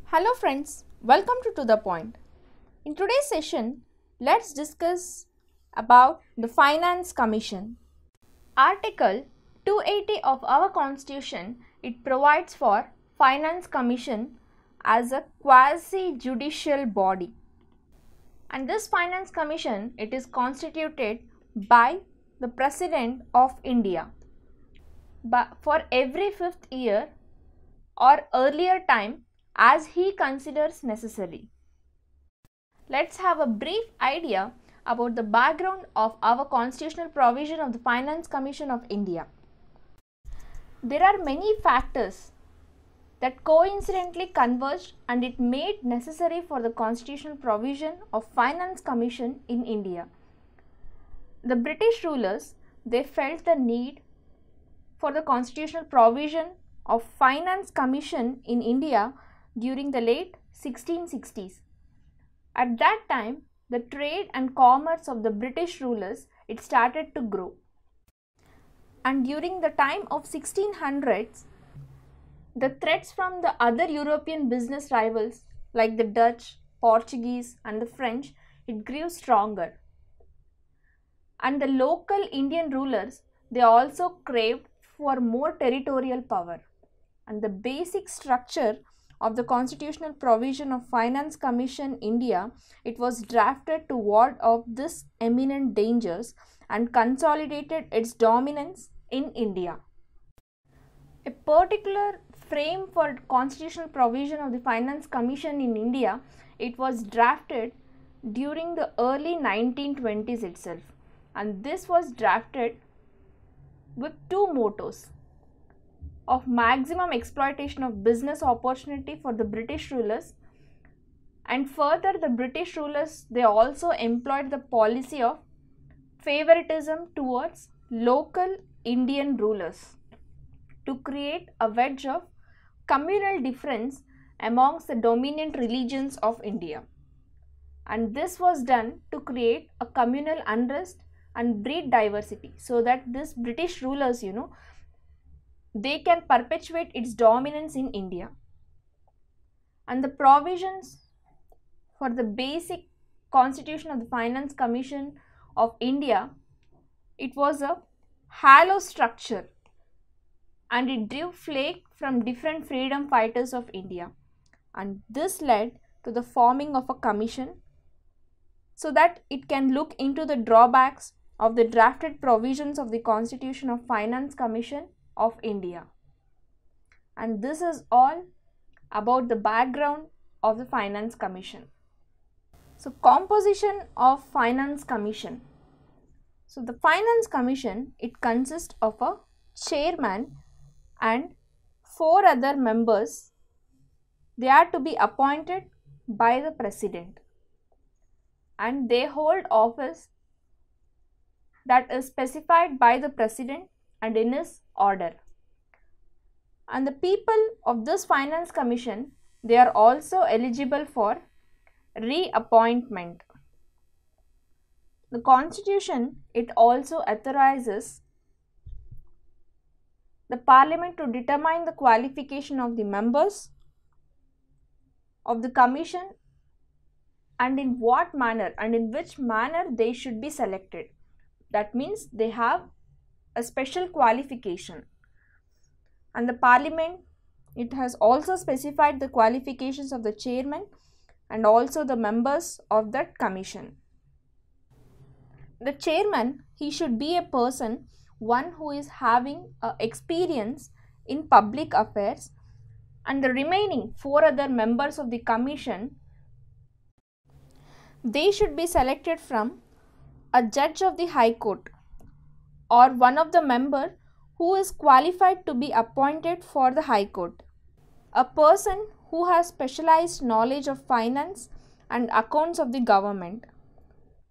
Hello friends, welcome to the Point. In today's session, let's discuss about the Finance Commission. Article 280 of our Constitution, it provides for Finance Commission as a quasi-judicial body. And this Finance Commission, it is constituted by the President of India. But for every 5th year or earlier time as he considers necessary. Let's have a brief idea about the background of our constitutional provision of the Finance Commission of India. There are many factors that coincidentally converged and it made necessary for the constitutional provision of Finance Commission in India. The British rulers, they felt the need for the constitutional provision of Finance Commission in India during the late 1660s. At that time, the trade and commerce of the British rulers, it started to grow. And during the time of 1600s, the threats from the other European business rivals like the Dutch, Portuguese and the French, it grew stronger. And the local Indian rulers, they also craved for more territorial power. And the basic structure of the constitutional provision of Finance Commission India, it was drafted to ward off these imminent dangers and consolidated its dominance in India. A particular frame for constitutional provision of the Finance Commission in India, it was drafted during the early 1920s itself, and this was drafted with two mottos of maximum exploitation of business opportunity for the British rulers, and further the British rulers, they also employed the policy of favoritism towards local Indian rulers to create a wedge of communal difference amongst the dominant religions of India. And this was done to create a communal unrest and breed diversity, so that this British rulers, they can perpetuate its dominance in India. And the provisions for the basic constitution of the Finance Commission of India, it was a hollow structure and it drew flake from different freedom fighters of India. And this led to the forming of a commission so that it can look into the drawbacks of the drafted provisions of the Constitution of Finance Commission of India. And this is all about the background of the Finance Commission. So, composition of Finance Commission. So, the Finance Commission, it consists of a chairman and 4 other members. They are to be appointed by the President, and they hold office that is specified by the President and in his order. And the people of this Finance Commission, they are also eligible for reappointment. The Constitution, it also authorizes the Parliament to determine the qualification of the members of the Commission and in what manner and in which manner they should be selected. That means they have a special qualification. And the Parliament, it has also specified the qualifications of the chairman and also the members of that commission. The chairman, he should be a person, one who is having experience in public affairs, and the remaining 4 other members of the commission, they should be selected from a judge of the High Court or one of the member who is qualified to be appointed for the High Court. A person who has specialized knowledge of finance and accounts of the government,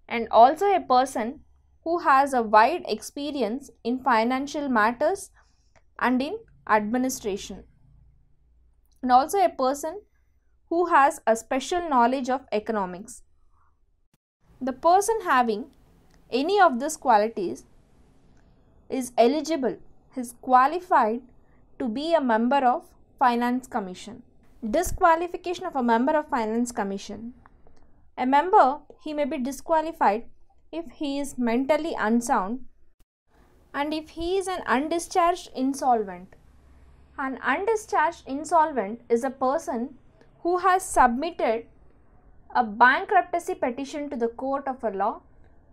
and also a person who has a wide experience in financial matters and in administration, and also a person who has a special knowledge of economics. The person having any of these qualities is eligible is qualified to be a member of Finance Commission. Disqualification of a member of Finance Commission. A member, he may be disqualified if he is mentally unsound and if he is an undischarged insolvent. An undischarged insolvent is a person who has submitted a bankruptcy petition to the court of a law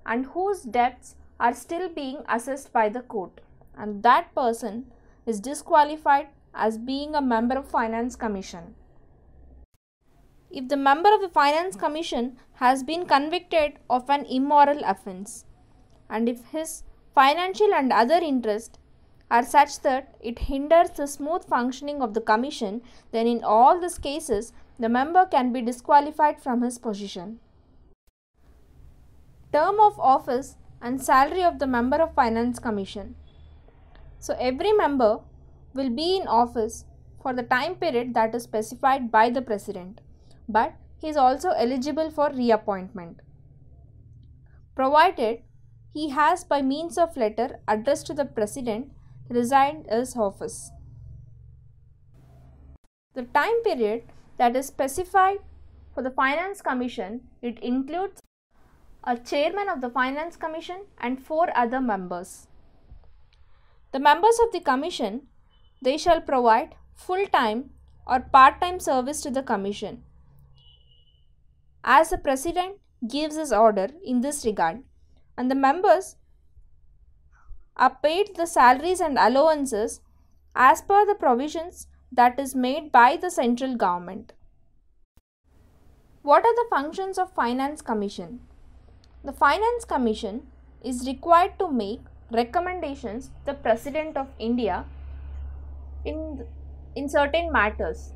and whose debts are still being assessed by the court, and that person is disqualified as being a member of Finance Commission. If the member of the Finance Commission has been convicted of an immoral offence and if his financial and other interests are such that it hinders the smooth functioning of the Commission, then in all these cases the member can be disqualified from his position. Term of office and salary of the member of Finance Commission. So every member will be in office for the time period that is specified by the President, but he is also eligible for reappointment, provided he has by means of letter addressed to the President resigned his office. The time period that is specified for the Finance Commission, it includes a chairman of the Finance Commission and 4 other members. The members of the Commission, they shall provide full-time or part-time service to the Commission, as the President gives his order in this regard, and the members are paid the salaries and allowances as per the provisions that is made by the central government. What are the functions of Finance Commission? The Finance Commission is required to make recommendations to the President of India in certain matters.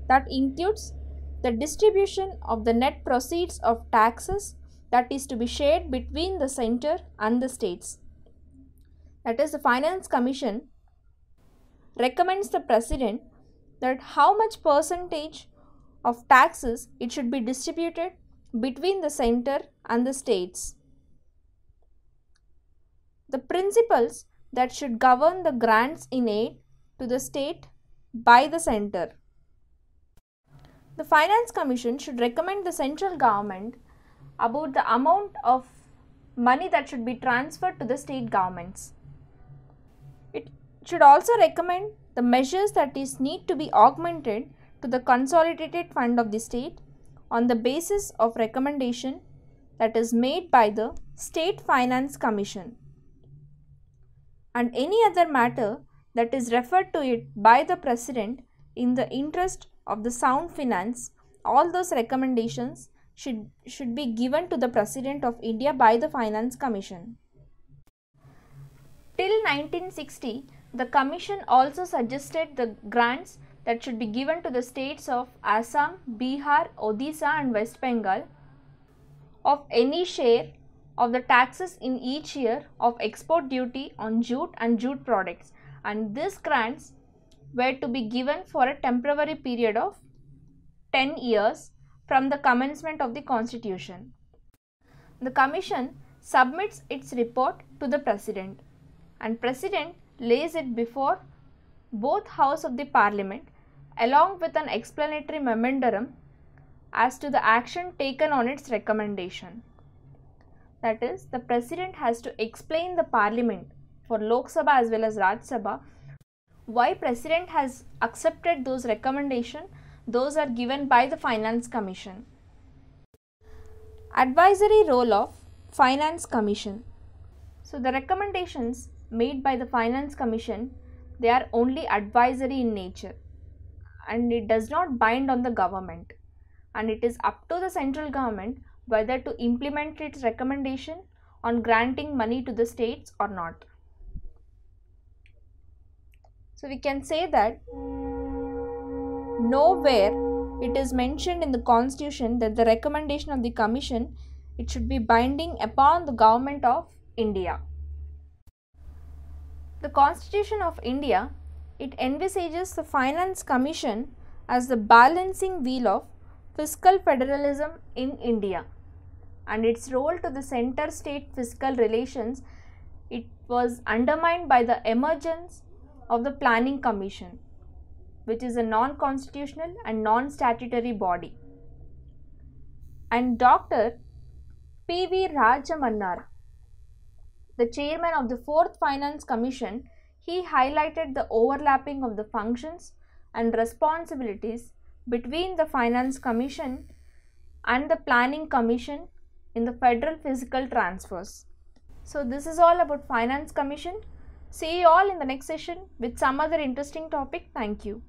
That includes the distribution of the net proceeds of taxes that is to be shared between the center and the states. That is, the Finance Commission recommends the President that how much percentage of taxes it should be distributed between the center and the states. The principles that should govern the grants in aid to the state by the center. The Finance Commission should recommend the central government about the amount of money that should be transferred to the state governments. It should also recommend the measures that is need to be augmented to the consolidated fund of the state on the basis of recommendation that is made by the State Finance Commission, and any other matter that is referred to it by the President in the interest of the sound finance. All those recommendations should be given to the President of India by the Finance Commission. Till 1960, the Commission also suggested the grants that should be given to the states of Assam, Bihar, Odisha and West Bengal of any share of the taxes in each year of export duty on jute and jute products, and these grants were to be given for a temporary period of 10 years from the commencement of the Constitution. The Commission submits its report to the President, and President lays it before both Houses of the Parliament along with an explanatory memorandum as to the action taken on its recommendation. That is, the President has to explain the Parliament for Lok Sabha as well as Raj Sabha why President has accepted those recommendations. Those are given by the Finance Commission. Advisory role of Finance Commission. So the recommendations made by the Finance Commission, they are only advisory in nature and it does not bind on the government, and it is up to the central government whether to implement its recommendation on granting money to the states or not. So we can say that nowhere it is mentioned in the Constitution that the recommendation of the Commission, it should be binding upon the Government of India. The Constitution of India, it envisages the Finance Commission as the balancing wheel of fiscal federalism in India, and its role to the center-state fiscal relations it was undermined by the emergence of the Planning Commission, which is a non-constitutional and non-statutory body. And Dr. P.V. Rajamannar, the chairman of the 4th Finance Commission, he highlighted the overlapping of the functions and responsibilities between the Finance Commission and the Planning Commission in the federal physical transfers. So this is all about Finance Commission. See you all in the next session with some other interesting topic. Thank you.